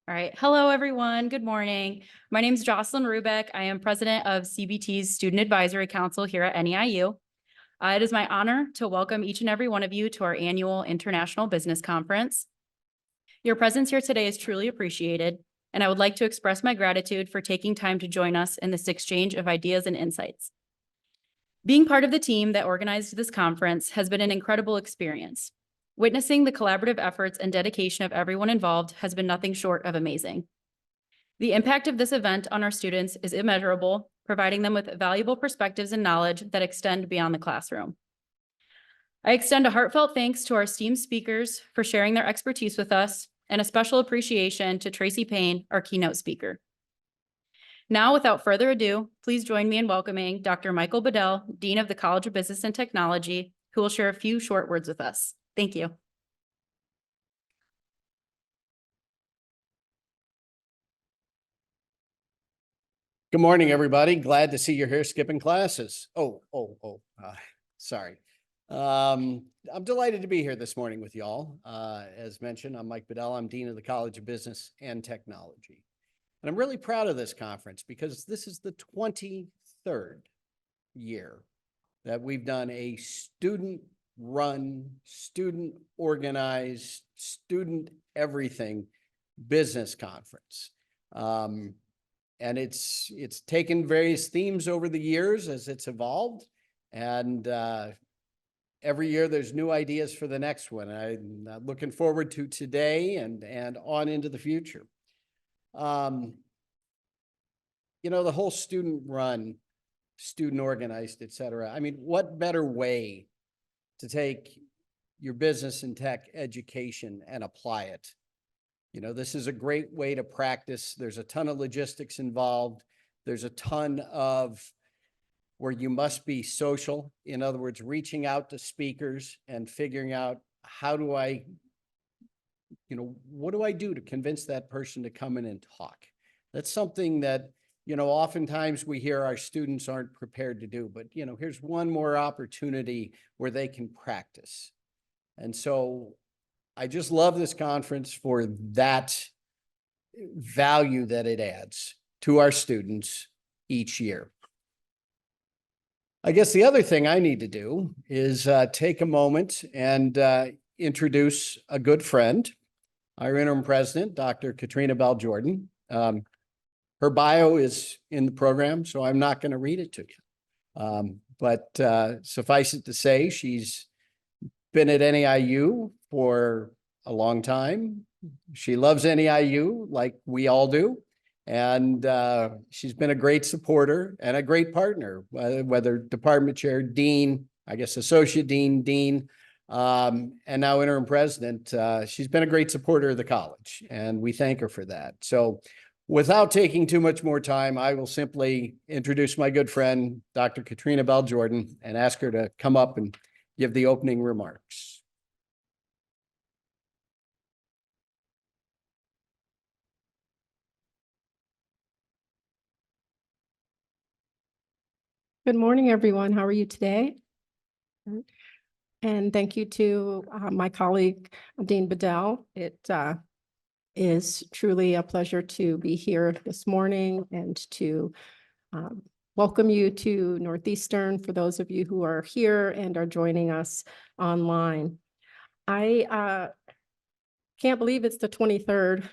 All right. Hello, everyone. Good morning. My name is Jocelyn Rubeck. I am president of CBT's Student Advisory Council here at NEIU. It is my honor to welcome each and every one of you to our annual International Business Conference. Your presence here today is truly appreciated, and I would like to express my gratitude for taking time to join us in this exchange of ideas and insights. Being part of the team that organized this conference has been an incredible experience. Witnessing the collaborative efforts and dedication of everyone involved has been nothing short of amazing. The impact of this event on our students is immeasurable, providing them with valuable perspectives and knowledge that extend beyond the classroom. I extend a heartfelt thanks to our esteemed speakers for sharing their expertise with us, and a special appreciation to Tracey Payne, our keynote speaker. Now, without further ado, please join me in welcoming Dr. Michael Bedell, Dean of the College of Business and Technology, who will share a few short words with us. Thank you. Good morning, everybody. Glad to see you're here skipping classes. Sorry. I'm delighted to be here this morning with y'all. As mentioned, I'm Mike Bedell. I'm Dean of the College of Business and Technology. And I'm really proud of this conference because this is the 23rd year that we've done a student-run, student-organized, student everything business conference. And it's taken various themes over the years as it's evolved. And every year there's new ideas for the next one. I'm looking forward to today and on into the future. You know, the whole student run, student organized, et cetera. I mean, what better way to take your business and tech education and apply it? You know, this is a great way to practice. There's a ton of logistics involved. There's a ton of where you must be social. In other words, reaching out to speakers and figuring out how do I, what do I do to convince that person to come in and talk? That's something that, oftentimes we hear our students aren't prepared to do, but, here's one more opportunity where they can practice. And so I just love this conference for that value that it adds to our students each year. I guess the other thing I need to do is take a moment and introduce a good friend, our interim president, Dr. Katrina Bell-Jordan. Her bio is in the program, so I'm not going to read it to you. But suffice it to say, she's been at NEIU for a long time. She loves NEIU like we all do. And she's been a great supporter and a great partner, whether department chair, dean, I guess associate dean, and now interim president. She's been a great supporter of the college, and we thank her for that. So without taking too much more time, I will simply introduce my good friend, Dr. Katrina Bell-Jordan, and ask her to come up and give the opening remarks. Good morning, everyone. How are you today? And thank you to my colleague, Dean Bedell. It is truly a pleasure to be here this morning and to welcome you to Northeastern for those of you who are here and are joining us online. I can't believe it's the 23rd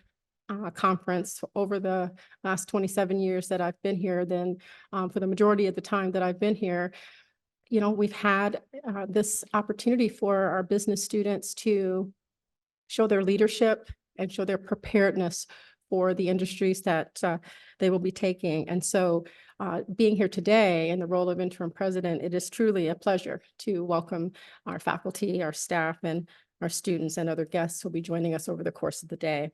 conference over the last 27 years that I've been here. Then for the majority of the time that I've been here, we've had this opportunity for our business students to show their leadership and show their preparedness for the industries that they will be taking. And so being here today in the role of interim president, it is truly a pleasure to welcome our faculty, our staff, and our students and other guests who will be joining us over the course of the day.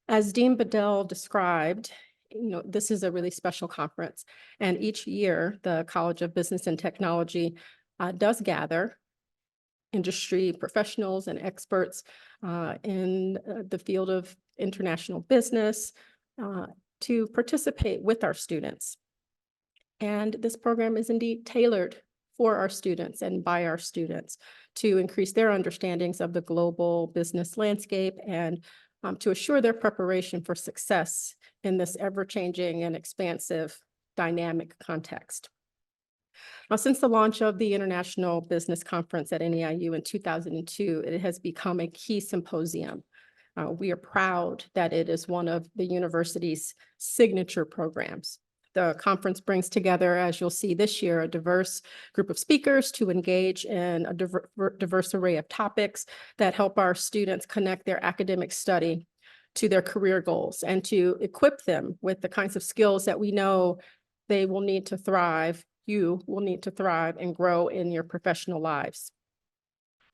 As Dean Bedell described, this is a really special conference. And each year, the College of Business and Technology does gather industry professionals and experts in the field of international business to participate with our students. And this program is indeed tailored for our students and by our students to increase their understandings of the global business landscape and to assure their preparation for success in this ever-changing and expansive dynamic context. Now, since the launch of the International Business Conference at NEIU in 2002, it has become a key symposium. We are proud that it is one of the university's signature programs. The conference brings together, as you'll see this year, a diverse group of speakers to engage in a diverse array of topics that help our students connect their academic study to their career goals and to equip them with the kinds of skills that we know they will need to thrive, you will need to thrive and grow in your professional lives.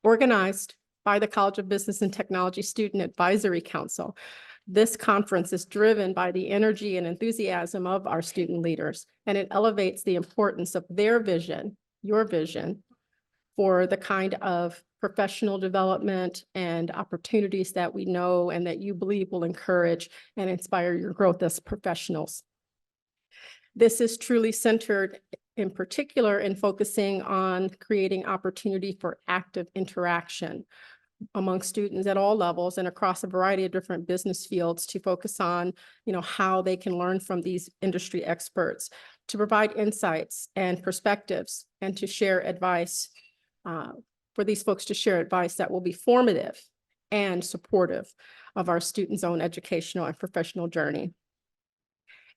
Organized by the College of Business and Technology Student Advisory Council, this conference is driven by the energy and enthusiasm of our student leaders, and it elevates the importance of their vision, your vision, for the kind of professional development and opportunities that we know and that you believe will encourage and inspire your growth as professionals. This is truly centered in particular in focusing on creating opportunity for active interaction among students at all levels and across a variety of different business fields to focus on, how they can learn from these industry experts, to provide insights and perspectives, and to share advice, for these folks to share advice that will be formative and supportive of our students' own educational and professional journey.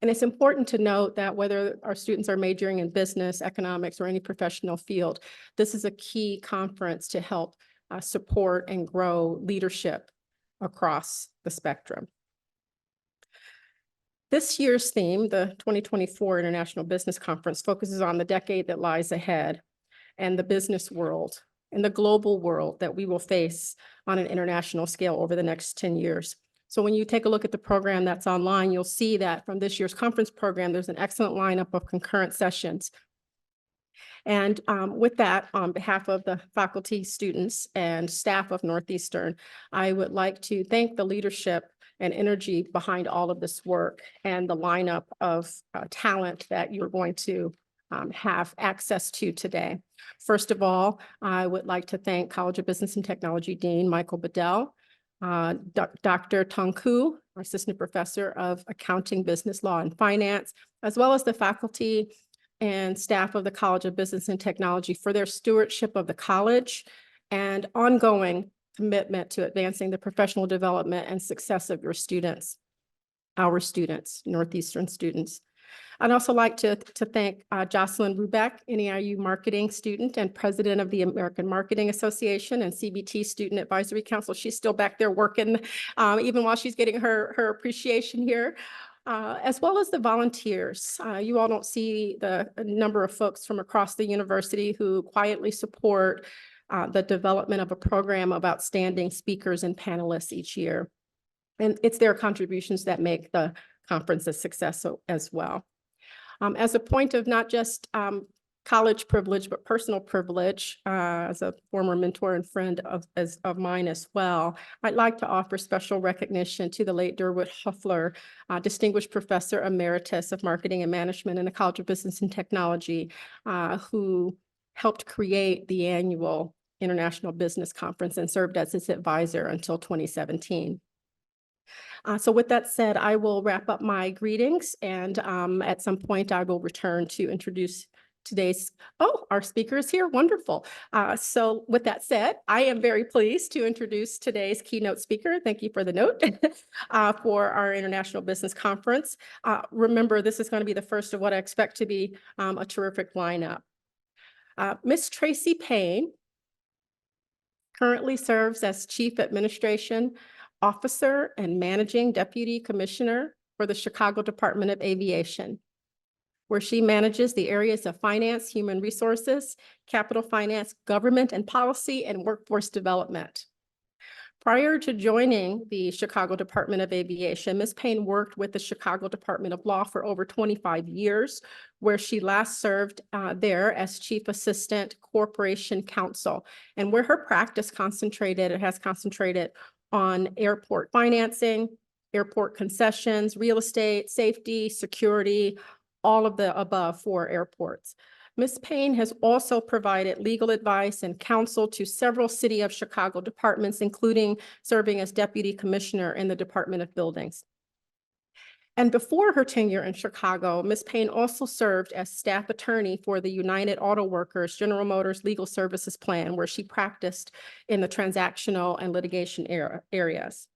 And it's important to note that whether our students are majoring in business, economics, or any professional field, this is a key conference to help support and grow leadership across the spectrum. This year's theme, the 2024 International Business Conference, focuses on the decade that lies ahead and the business world and the global world that we will face on an international scale over the next 10 years. So when you take a look at the program that's online, you'll see that from this year's conference program, there's an excellent lineup of concurrent sessions. And with that, on behalf of the faculty, students, and staff of Northeastern, I would like to thank the leadership and energy behind all of this work and the lineup of talent that you're going to have access to today. First of all, I would like to thank College of Business and Technology Dean Michael Bedell, Dr. Tung Koo, our Assistant Professor of Accounting, Business Law, and Finance, as well as the faculty and staff of the College of Business and Technology for their stewardship of the college and ongoing commitment to advancing the professional development and success of your students, our students, Northeastern students. I'd also like to thank Jocelyn Rubeck, NEIU marketing student and president of the American Marketing Association and CBT Student Advisory Council. She's still back there working even while she's getting her appreciation here. As well as the volunteers. You all don't see the number of folks from across the university who quietly support the development of a program of outstanding speakers and panelists each year. And it's their contributions that make the conference a success as well. As a point of not just college privilege, but personal privilege, as a former mentor and friend of mine as well, I'd like to offer special recognition to the late Durwood Huffler, Distinguished Professor Emeritus of Marketing and Management in the College of Business and Technology, who helped create the annual International Business Conference and served as its advisor until 2017. So with that said, I will wrap up my greetings, and at some point I will return to introduce our speaker is here. Wonderful. So with that said, I am very pleased to introduce today's keynote speaker. Thank you for the note for our International Business Conference. Remember, this is going to be the first of what I expect to be a terrific lineup. Ms. Tracey Payne currently serves as Chief Administration Officer and Managing Deputy Commissioner for the Chicago Department of Aviation, where she manages the areas of finance, human resources, capital finance, government and policy, and workforce development. Prior to joining the Chicago Department of Aviation, Ms. Payne worked with the Chicago Department of Law for over 25 years, where she last served there as Chief Assistant Corporation Counsel, and where her practice has concentrated on airport financing, airport concessions, real estate, safety, security, all of the above for airports. Ms. Payne has also provided legal advice and counsel to several City of Chicago departments, including serving as Deputy Commissioner in the Department of Buildings. And before her tenure in Chicago, Ms. Payne also served as staff attorney for the United Auto Workers General Motors Legal Services Plan, where she practiced in the transactional and litigation areas.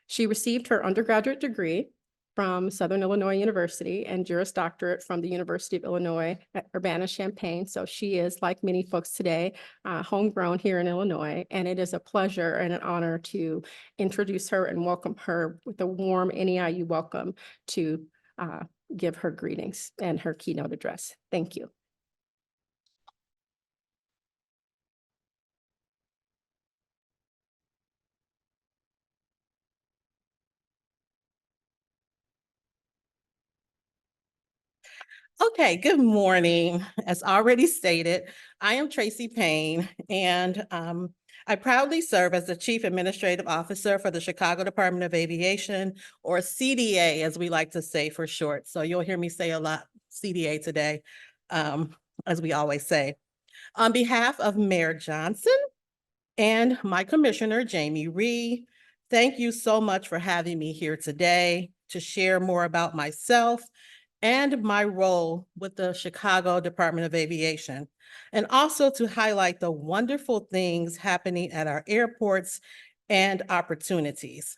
She received her undergraduate degree from Southern Illinois University and Juris Doctorate from the University of Illinois at Urbana-Champaign. So she is, like many folks today, homegrown here in Illinois. And it is a pleasure and an honor to introduce her and welcome her with a warm NEIU welcome to give her greetings and her keynote address. Thank you. Okay, good morning. As already stated, I am Tracey Payne, and I proudly serve as the Chief Administrative Officer for the Chicago Department of Aviation, or CDA, as we like to say for short. So you'll hear me say a lot CDA today, as we always say. On behalf of Mayor Johnson and my Commissioner, Jamie Ree, thank you so much for having me here today to share more about myself and my role with the Chicago Department of Aviation, and also to highlight the wonderful things happening at our airports and opportunities.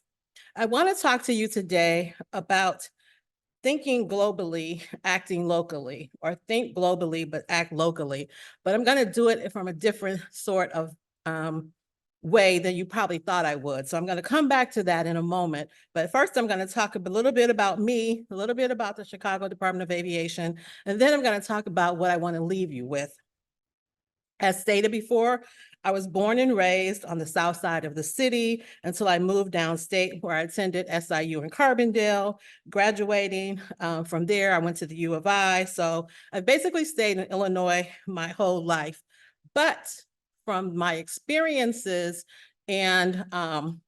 I want to talk to you today about thinking globally, acting locally, or think globally, but act locally. But I'm going to do it from a different sort of way than you probably thought I would. So I'm going to come back to that in a moment. But first, I'm going to talk a little bit about me, a little bit about the Chicago Department of Aviation, and then I'm going to talk about what I want to leave you with. As stated before, I was born and raised on the south side of the city until I moved downstate, where I attended SIU in Carbondale. Graduating from there, I went to the U of I. So I basically stayed in Illinois my whole life. But from my experiences and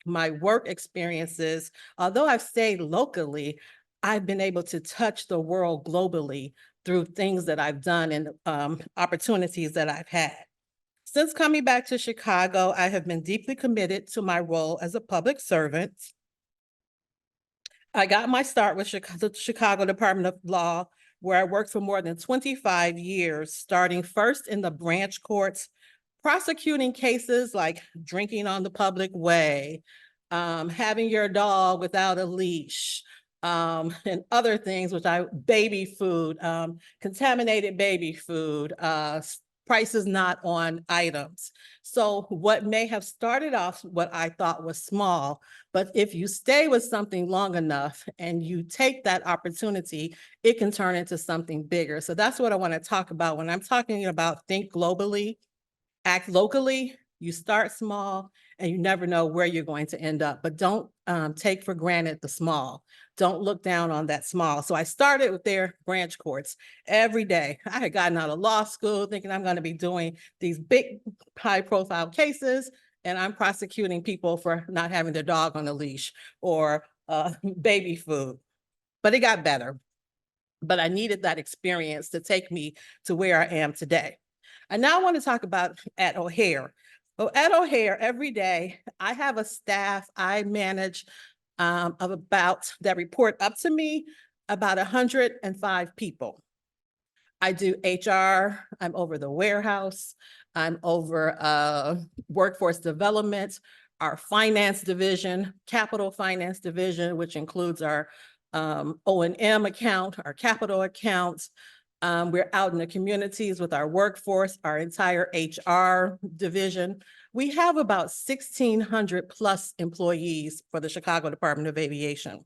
my work experiences, although I've stayed locally, I've been able to touch the world globally through things that I've done and opportunities that I've had. Since coming back to Chicago, I have been deeply committed to my role as a public servant. I got my start with the Chicago Department of Law, where I worked for more than 25 years, starting first in the branch courts, prosecuting cases like drinking on the public way, having your dog without a leash, and other things, baby food, contaminated baby food, prices not on items. So what may have started off what I thought was small, but if you stay with something long enough and you take that opportunity, it can turn into something bigger. So that's what I want to talk about when I'm talking about think globally, act locally. You start small and you never know where you're going to end up, but don't take for granted the small. Don't look down on that small. So I started with their branch courts every day. I had gotten out of law school thinking I'm going to be doing these big high profile cases, and I'm prosecuting people for not having their dog on a leash or baby food, but it got better. But I needed that experience to take me to where I am today. I now want to talk about at O'Hare. So at O'Hare, every day, I have a staff I manage that report up to me, about 105 people. I do HR, I'm over the warehouse, I'm over workforce development, our finance division, capital finance division, which includes our O&M account, our capital accounts. We're out in the communities with our workforce, our entire HR division. We have about 1,600 plus employees for the Chicago Department of Aviation.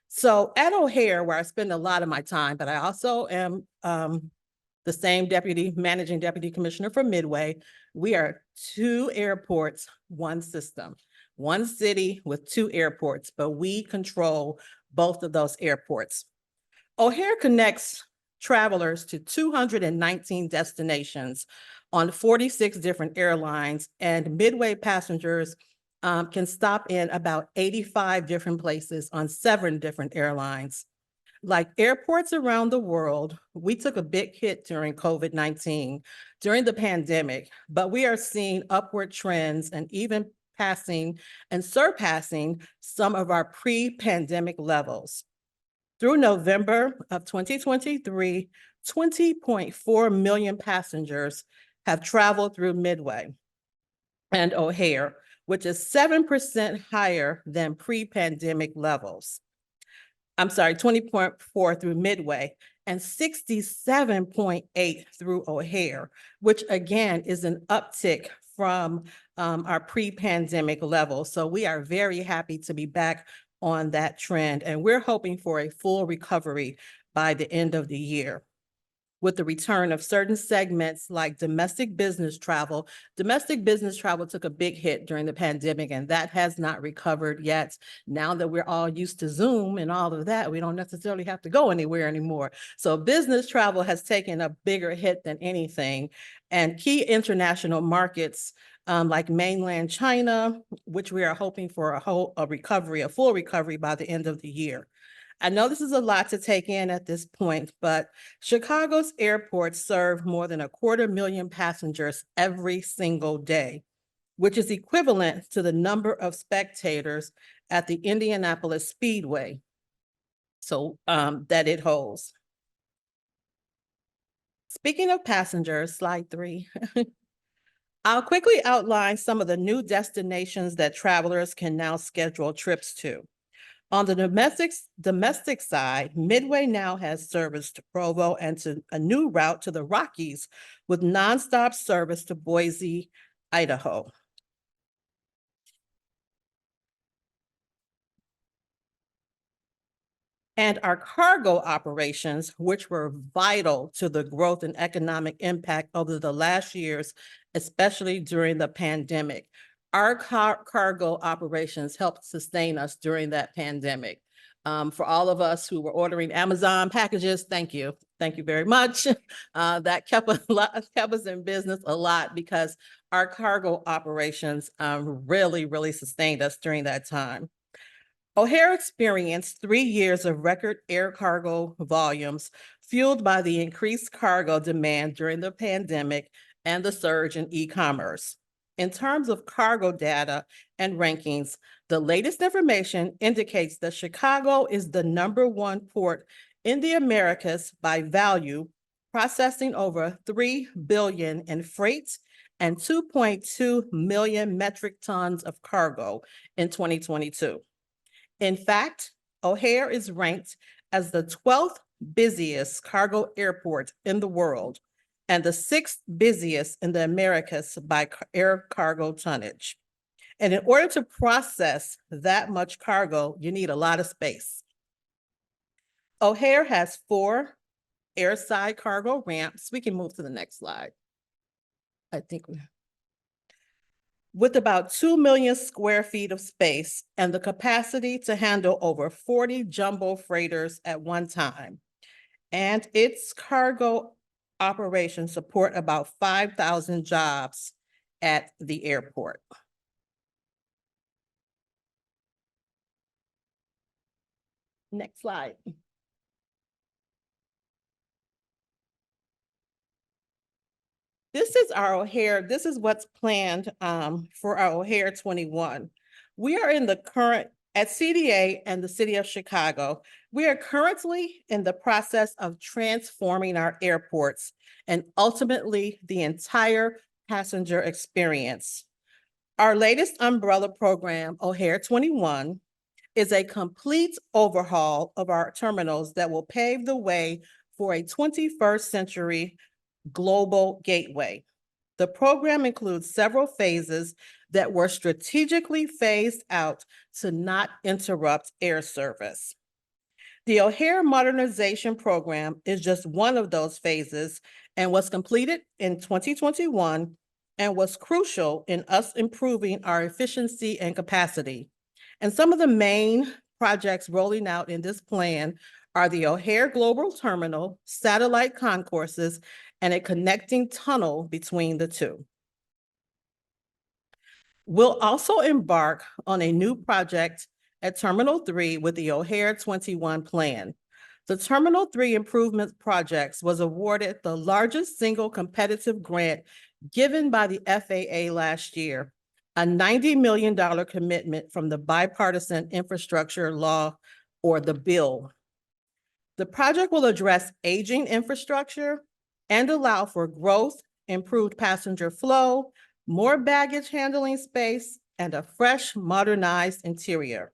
So at O'Hare, where I spend a lot of my time, but I also am the same managing deputy commissioner for Midway, we are 2 airports, 1 system, 1 city with 2 airports, but we control both of those airports. O'Hare connects travelers to 219 destinations on 46 different airlines, and Midway passengers can stop in about 85 different places on 7 different airlines. like airports around the world, we took a big hit during COVID-19, during the pandemic, but we are seeing upward trends and even passing and surpassing some of our pre-pandemic levels. Through November of 2023, 20.4 million passengers have traveled through Midway and O'Hare, which is 7% higher than pre-pandemic levels. I'm sorry, 20.4 through Midway and 67.8 through O'Hare, which again is an uptick from our pre-pandemic levels. So we are very happy to be back on that trend, and we're hoping for a full recovery by the end of the year. With the return of certain segments like domestic business travel took a big hit during the pandemic, and that has not recovered yet. Now that we're all used to Zoom and all of that, we don't necessarily have to go anywhere anymore. So business travel has taken a bigger hit than anything. And key international markets like mainland China, which we are hoping for a full recovery by the end of the year. I know this is a lot to take in at this point, but Chicago's airports serve more than 250,000 passengers every single day, which is equivalent to the number of spectators at the Indianapolis Speedway, so that it holds. Speaking of passengers, slide 3. I'll quickly outline some of the new destinations that travelers can now schedule trips to. On the domestic side, Midway now has service to Provo and to a new route to the Rockies with nonstop service to Boise, Idaho. And our cargo operations, which were vital to the growth and economic impact over the last years, especially during the pandemic. Our cargo operations helped sustain us during that pandemic. For all of us who were ordering Amazon packages, thank you. Thank you very much. That kept us in business a lot because our cargo operations really sustained us during that time. O'Hare experienced 3 years of record air cargo volumes fueled by the increased cargo demand during the pandemic and the surge in e-commerce. In terms of cargo data and rankings, the latest information indicates that Chicago is the #1 port in the Americas by value, processing over $3 billion in freight and 2.2 million metric tons of cargo in 2022. In fact, O'Hare is ranked as the 12th busiest cargo airport in the world and the 6th busiest in the Americas by air cargo tonnage. And in order to process that much cargo, you need a lot of space. O'Hare has 4 airside cargo ramps. We can move to the next slide. With about 2 million square feet of space and the capacity to handle over 40 jumbo freighters at one time. And its cargo operations support about 5,000 jobs at the airport. Next slide. This is our O'Hare. This is what's planned for our O'Hare 21. We are at CDA and the City of Chicago. We are currently in the process of transforming our airports and ultimately the entire passenger experience. Our latest umbrella program, O'Hare 21, is a complete overhaul of our terminals that will pave the way for a 21st century global gateway. The program includes several phases that were strategically phased out to not interrupt air service. The O'Hare Modernization Program is just one of those phases and was completed in 2021 and was crucial in us improving our efficiency and capacity. And some of the main projects rolling out in this plan are the O'Hare Global Terminal, satellite concourses, and a connecting tunnel between the two. We'll also embark on a new project at Terminal 3 with the O'Hare 21 plan. The Terminal 3 Improvement Projects was awarded the largest single competitive grant given by the FAA last year, a $90 million commitment from the Bipartisan Infrastructure Law, or the bill. The project will address aging infrastructure and allow for growth, improved passenger flow, more baggage handling space, and a fresh, modernized interior.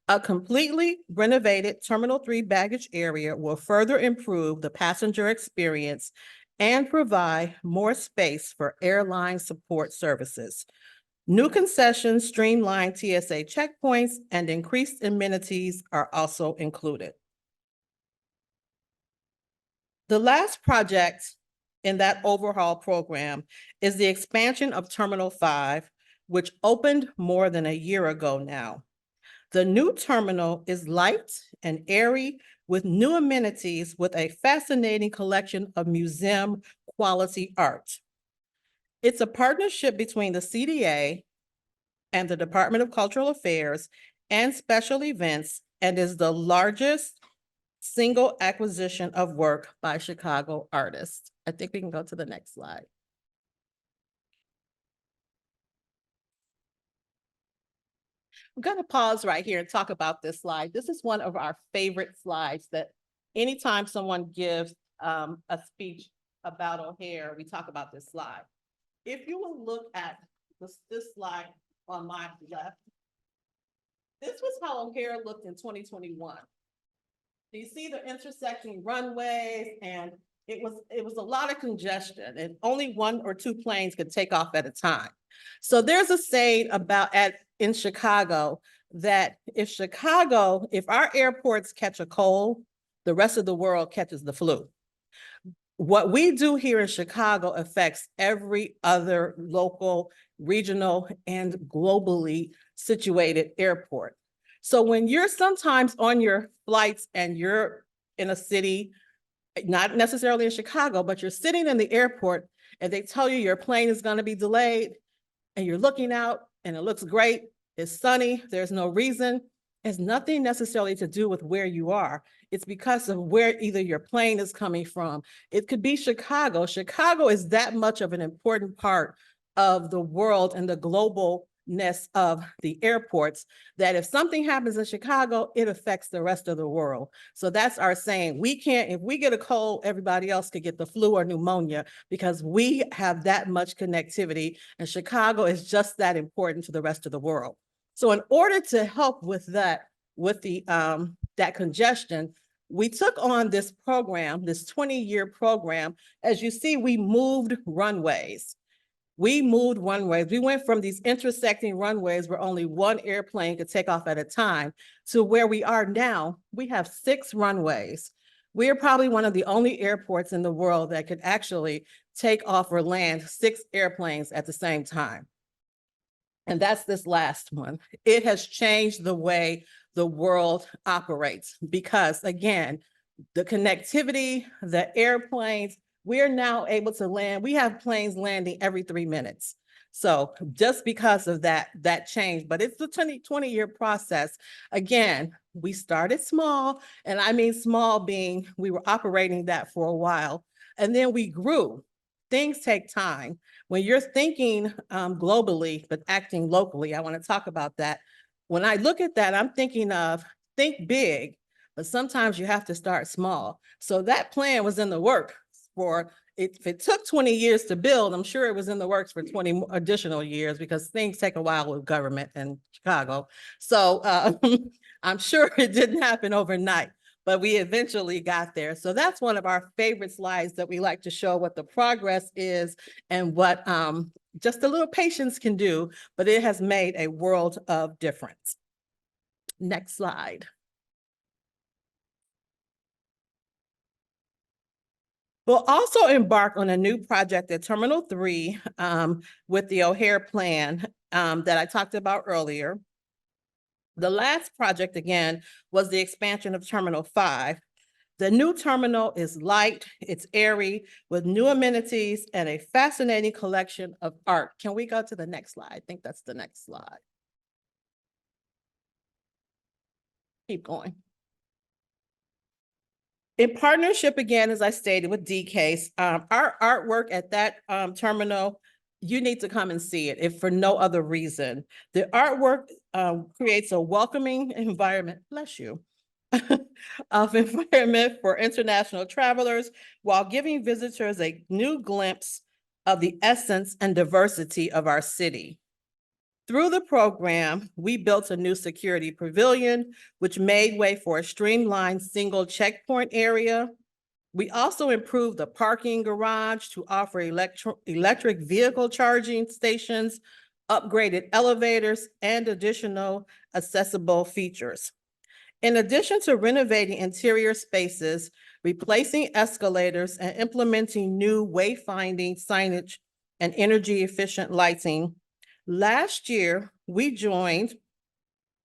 A completely renovated Terminal 3 baggage area will further improve the passenger experience and provide more space for airline support services. New concessions, streamlined TSA checkpoints, and increased amenities are also included. The last project in that overhaul program is the expansion of Terminal 5, which opened more than a year ago now. The new terminal is light and airy with new amenities with a fascinating collection of museum quality art. It's a partnership between the CDA and the Department of Cultural Affairs and Special Events, and is the largest single acquisition of work by Chicago artists. I think we can go to the next slide. I'm going to pause right here and talk about this slide. This is one of our favorite slides that anytime someone gives a speech about O'Hare, we talk about this slide. If you will look at this slide on my left, this was how O'Hare looked in 2021. You see the intersecting runways, and it was a lot of congestion, and only 1 or 2 planes could take off at a time. So there's a saying in Chicago that if our airports catch a cold, the rest of the world catches the flu. What we do here in Chicago affects every other local, regional, and globally situated airport. So when you're sometimes on your flights and you're in a city, not necessarily in Chicago, but you're sitting in the airport and they tell you your plane is going to be delayed, and you're looking out and it looks great, it's sunny, there's no reason. It's nothing necessarily to do with where you are. It's because of where either your plane is coming from. It could be Chicago. Chicago is that much of an important part of the world and the globalness of the airports, that if something happens in Chicago, it affects the rest of the world. So that's our saying. If we get a cold, everybody else could get the flu or pneumonia, because we have that much connectivity, and Chicago is just that important to the rest of the world. So in order to help with that, that congestion, we took on this program, this 20-year program. As you see, we moved runways. We went from these intersecting runways where only 1 airplane could take off at a time to where we are now. We have 6 runways. We are probably one of the only airports in the world that could actually take off or land 6 airplanes at the same time. And that's this last one. It has changed the way the world operates because, again, the connectivity, the airplanes, we're now able to land. We have planes landing every 3 minutes. So just because of that change, but it's the 20-year process. Again, we started small, and I mean small being we were operating that for a while, and then we grew. Things take time. When you're thinking globally, but acting locally, I want to talk about that. When I look at that, I'm thinking of think big, but sometimes you have to start small. So that plan was in the works if it took 20 years to build, I'm sure it was in the works for 20 additional years, because things take a while with government in Chicago. So I'm sure it didn't happen overnight, but we eventually got there. So that's one of our favorite slides that we like to show what the progress is and what just a little patience can do, but it has made a world of difference. Next slide. We'll also embark on a new project at Terminal 3 with the O'Hare plan that I talked about earlier. The last project, again, was the expansion of Terminal 5. The new terminal is light, it's airy, with new amenities and a fascinating collection of art. Can we go to the next slide? I think that's the next slide. Keep going. In partnership, again, as I stated with DCASE, our artwork at that terminal, you need to come and see it if for no other reason. The artwork creates a welcoming environment, bless you, of environment for international travelers while giving visitors a new glimpse of the essence and diversity of our city. Through the program, we built a new security pavilion, which made way for a streamlined single checkpoint area. We also improved the parking garage to offer electric vehicle charging stations, upgraded elevators, and additional accessible features. In addition to renovating interior spaces, replacing escalators, and implementing new wayfinding signage and energy-efficient lighting, last year, we joined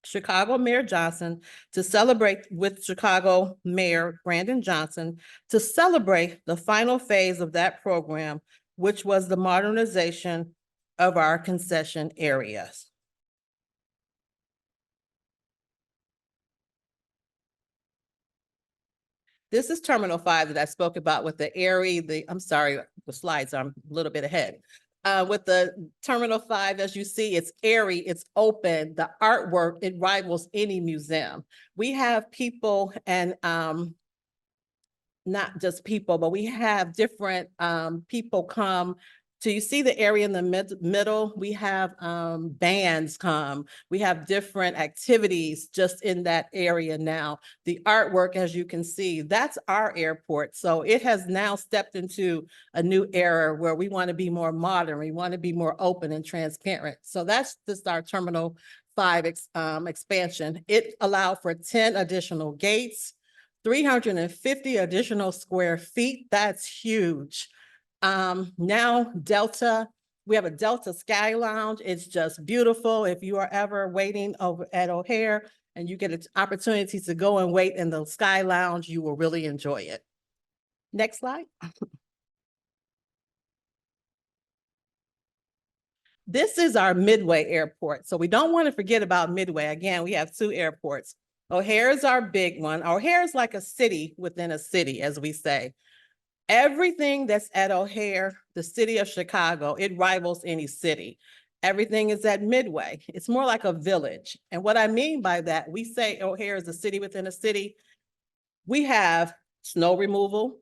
Chicago Mayor Johnson to celebrate with Chicago Mayor Brandon Johnson to celebrate the final phase of that program, which was the modernization of our concession areas. This is Terminal 5 that I spoke about with the I'm sorry, the slides, I'm a little bit ahead. With the Terminal 5, as you see, it's airy, it's open, the artwork, it rivals any museum. We have people and not just people, but we have different people come. So you see the area in the middle, we have bands come, we have different activities just in that area now. The artwork, as you can see, that's our airport. So it has now stepped into a new era where we want to be more modern, we want to be more open and transparent. So that's just our Terminal 5 expansion. It allowed for 10 additional gates, 350 additional square feet. That's huge. Now Delta, we have a Delta Sky Lounge. It's just beautiful. If you are ever waiting over at O'Hare and you get an opportunity to go and wait in the Sky Lounge, you will really enjoy it. Next slide. This is our Midway Airport. So we don't want to forget about Midway. Again, we have 2 airports. O'Hare is our big one. O'Hare is like a city within a city, as we say. Everything that's at O'Hare, the city of Chicago, it rivals any city. Everything is at Midway. It's more like a village. And what I mean by that, we say O'Hare is a city within a city. We have snow removal.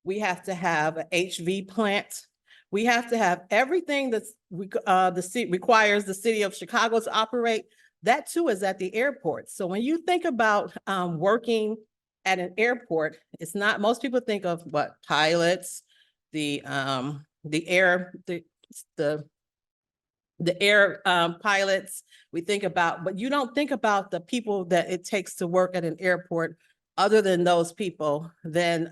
We have to have an HV plant. We have to have everything that's requires the city of Chicago to operate. That too is at the airport. So when you think about working at an airport, it's not, most people think of what, pilots, the air pilots, we think about, but you don't think about the people that it takes to work at an airport. Other than those people, then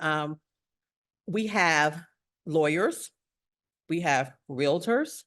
we have lawyers, we have realtors,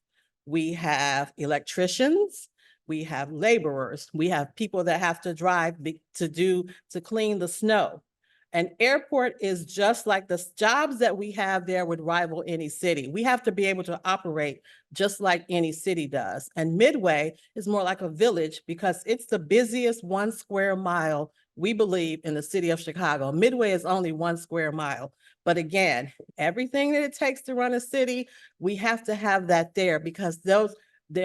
we have electricians, we have laborers, we have people that have to drive to clean the snow. An airport is just like the jobs that we have there would rival any city. We have to be able to operate just like any city does. And Midway is more like a village because it's the busiest 1 square mile, we believe, in the city of Chicago. Midway is only 1 square mile. But again, everything that it takes to run a city, we have to have that there because the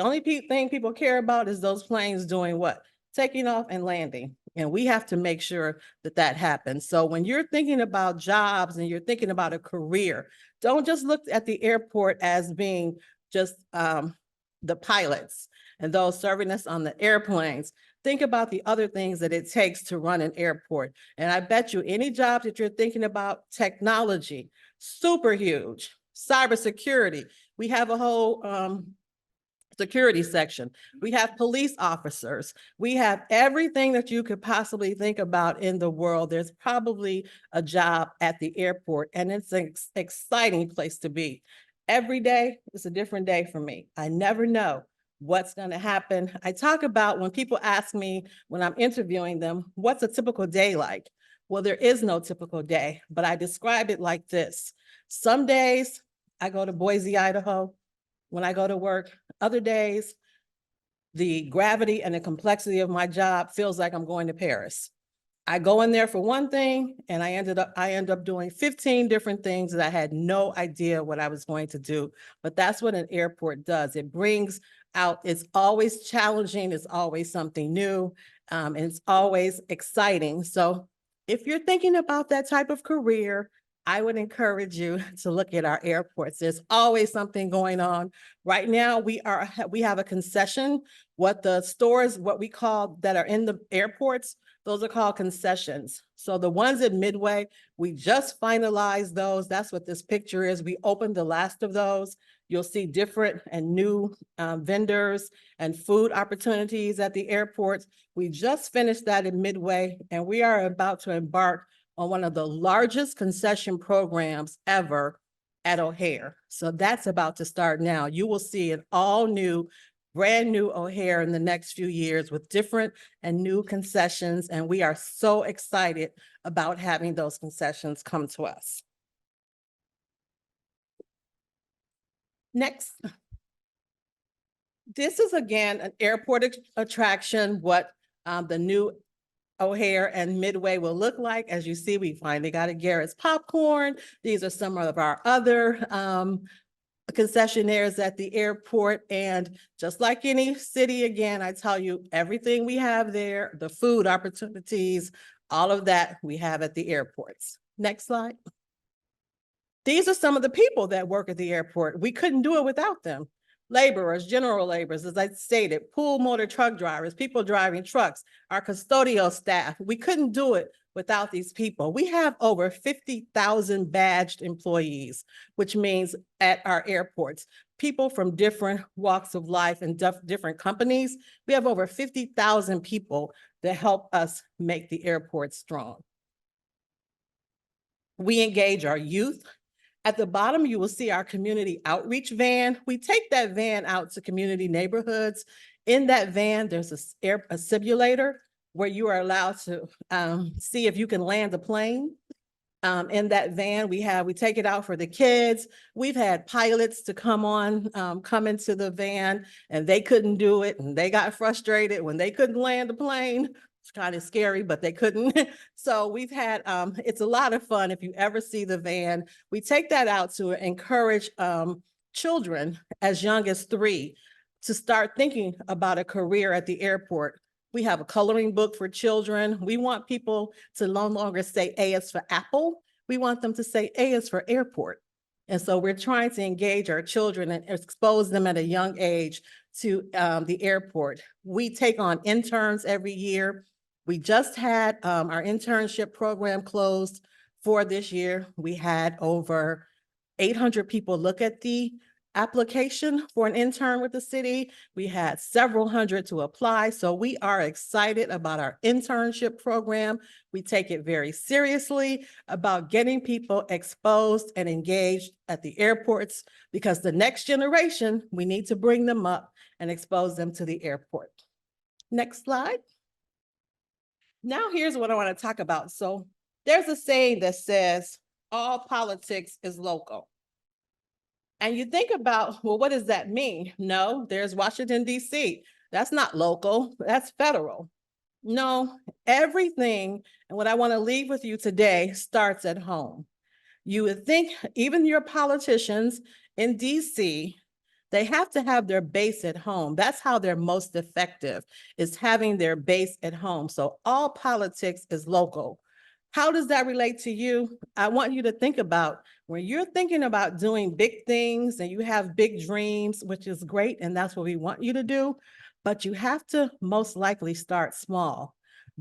only thing people care about is those planes doing what? Taking off and landing. And we have to make sure that that happens. So when you're thinking about jobs and you're thinking about a career, don't just look at the airport as being just the pilots and those serving us on the airplanes. Think about the other things that it takes to run an airport. And I bet you any job that you're thinking about, technology, super huge, cybersecurity. We have a whole security section. We have police officers. We have everything that you could possibly think about in the world. There's probably a job at the airport, and it's an exciting place to be. Every day is a different day for me. I never know what's going to happen. I talk about when people ask me when I'm interviewing them, what's a typical day like? Well, there is no typical day, but I describe it like this. Some days I go to Boise, Idaho, when I go to work. Other days, the gravity and the complexity of my job feels like I'm going to Paris. I go in there for one thing and I end up doing 15 different things that I had no idea what I was going to do. But that's what an airport does. It brings out, it's always challenging, it's always something new, and it's always exciting. So if you're thinking about that type of career, I would encourage you to look at our airports. There's always something going on. Right now, we have a concession. What the stores, what we call that are in the airports, those are called concessions. So the ones at Midway, we just finalized those. That's what this picture is. We opened the last of those. You'll see different and new vendors and food opportunities at the airports. We just finished that at Midway, and we are about to embark on one of the largest concession programs ever at O'Hare. So that's about to start now. You will see an all new, brand new O'Hare in the next few years with different and new concessions. And we are so excited about having those concessions come to us. Next. This is again an airport attraction, what the new O'Hare and Midway will look like. As you see, we finally got a Garrett's popcorn. These are some of our other concessionaires at the airport. And just like any city, again, I tell you, everything we have there, the food opportunities, all of that we have at the airports. Next slide. These are some of the people that work at the airport. We couldn't do it without them. Laborers, general laborers, as I stated, pool motor truck drivers, people driving trucks, our custodial staff. We couldn't do it without these people. We have over 50,000 badged employees, which means at our airports, people from different walks of life and different companies. We have over 50,000 people that help us make the airport strong. We engage our youth. At the bottom, you will see our community outreach van. We take that van out to community neighborhoods. In that van, there's a simulator where you are allowed to see if you can land a plane. In that van, we take it out for the kids. We've had pilots to come into the van, and they couldn't do it, and they got frustrated when they couldn't land a plane. It's kind of scary, but they couldn't. So we've had, it's a lot of fun. If you ever see the van, we take that out to encourage children as young as 3 to start thinking about a career at the airport. We have a coloring book for children. We want people to no longer say A is for apple. We want them to say A is for airport. And so we're trying to engage our children and expose them at a young age to the airport. We take on interns every year. We just had our internship program closed for this year. We had over 800 people look at the application for an intern with the city. We had several hundred to apply. So we are excited about our internship program. We take it very seriously about getting people exposed and engaged at the airports, because the next generation, we need to bring them up and expose them to the airport. Next slide. Now here's what I want to talk about. So there's a saying that says, all politics is local. And you think about, well, what does that mean? No, there's Washington, D.C. That's not local, that's federal. No, everything, and what I want to leave with you today starts at home. You would think even your politicians in D.C., they have to have their base at home. That's how they're most effective, is having their base at home. So all politics is local. How does that relate to you? I want you to think about when you're thinking about doing big things and you have big dreams, which is great, and that's what we want you to do, but you have to most likely start small.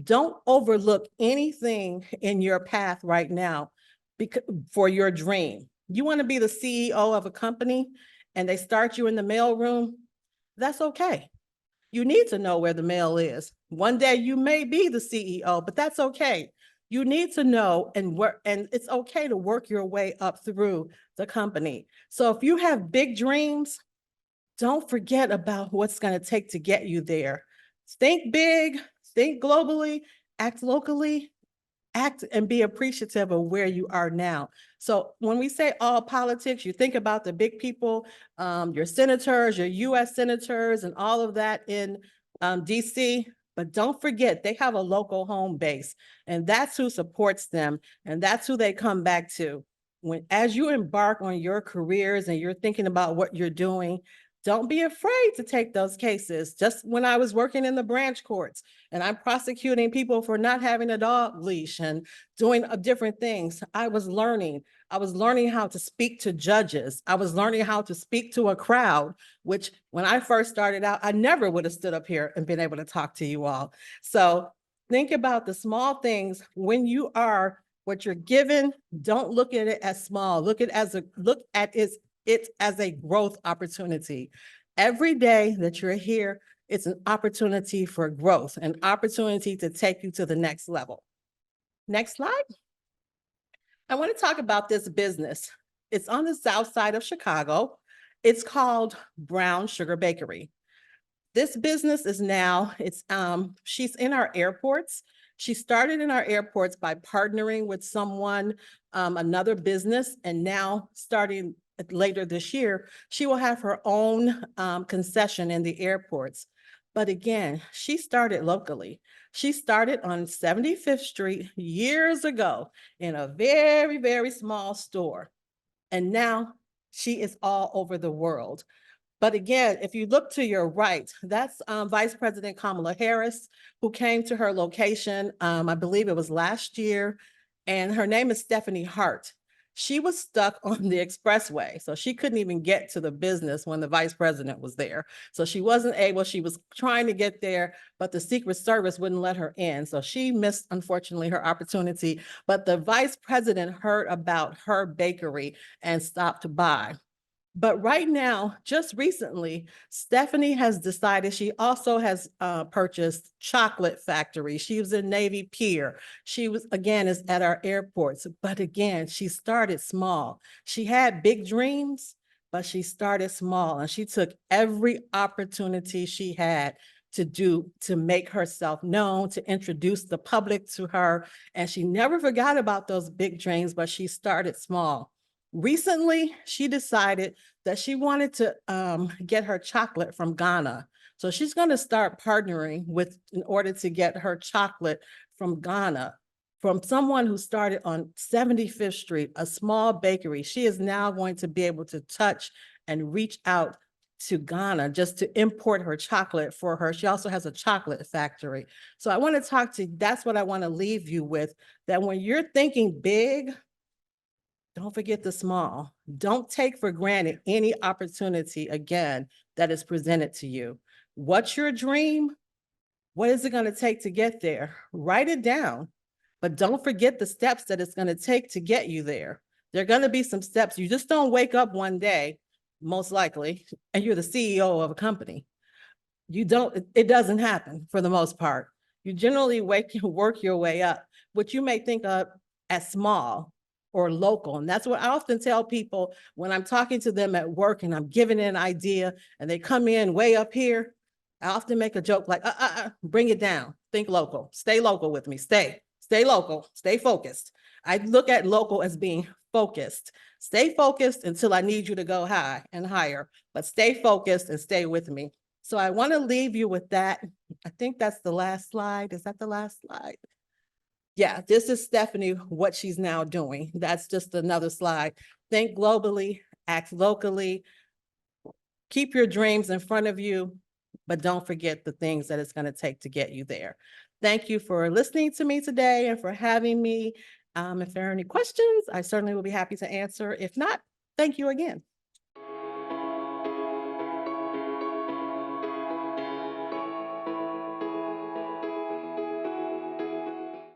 Don't overlook anything in your path right now for your dream. You want to be the CEO of a company and they start you in the mailroom, that's okay. You need to know where the mail is. One day you may be the CEO, but that's okay. You need to know and work, and it's okay to work your way up through the company. So if you have big dreams, don't forget about what's going to take to get you there. Think big, think globally, act locally, act and be appreciative of where you are now. So when we say all politics, you think about the big people, your senators, your US senators, and all of that in DC. But don't forget, they have a local home base, and that's who supports them, and that's who they come back to. As you embark on your careers and you're thinking about what you're doing, don't be afraid to take those cases. Just when I was working in the branch courts and I'm prosecuting people for not having a dog leash and doing different things, I was learning. I was learning how to speak to judges. I was learning how to speak to a crowd, which when I first started out, I never would have stood up here and been able to talk to you all. So think about the small things when you are what you're given. Don't look at it as small. Look at it as a growth opportunity. Every day that you're here, it's an opportunity for growth, an opportunity to take you to the next level. Next slide. I want to talk about this business. It's on the south side of Chicago. It's called Brown Sugar Bakery. This business is now, she's in our airports. She started in our airports by partnering with someone, another business, and now starting later this year, she will have her own concession in the airports. But again, she started locally. She started on 75th Street years ago in a very, very small store. And now she is all over the world. But again, if you look to your right, that's Vice President Kamala Harris, who came to her location, I believe it was last year, and her name is Stephanie Hart. She was stuck on the expressway, so she couldn't even get to the business when the vice president was there. So she wasn't able, she was trying to get there, but the Secret Service wouldn't let her in. So she missed, unfortunately, her opportunity. But the vice president heard about her bakery and stopped by. But right now, just recently, Stephanie has decided she also has purchased Chocolate Factory. She was in Navy Pier. She was, again, is at our airports. But again, she started small. She had big dreams, but she started small. And she took every opportunity she had to make herself known, to introduce the public to her. And she never forgot about those big dreams, but she started small. Recently, she decided that she wanted to get her chocolate from Ghana. So she's going to start partnering in order to get her chocolate from Ghana, from someone who started on 75th Street, a small bakery. She is now going to be able to touch and reach out to Ghana just to import her chocolate for her. She also has a chocolate factory. So I want to talk to you. That's what I want to leave you with, that when you're thinking big, don't forget the small. Don't take for granted any opportunity, again, that is presented to you. What's your dream? What is it going to take to get there? Write it down, but don't forget the steps that it's going to take to get you there. There are going to be some steps. You just don't wake up one day, most likely, and you're the CEO of a company. It doesn't happen for the most part. You generally work your way up, what you may think of as small or local. And that's what I often tell people when I'm talking to them at work and I'm giving an idea and they come in way up here. I often make a joke like, bring it down. Think local. Stay local with me. Stay local. Stay focused. I look at local as being focused. Stay focused until I need you to go high and higher, but stay focused and stay with me. So I want to leave you with that. I think that's the last slide. Is that the last slide? Yeah, this is Stephanie, what she's now doing. That's just another slide. Think globally, act locally, keep your dreams in front of you, but don't forget the things that it's going to take to get you there. Thank you for listening to me today and for having me. If there are any questions, I certainly will be happy to answer. If not, thank you again.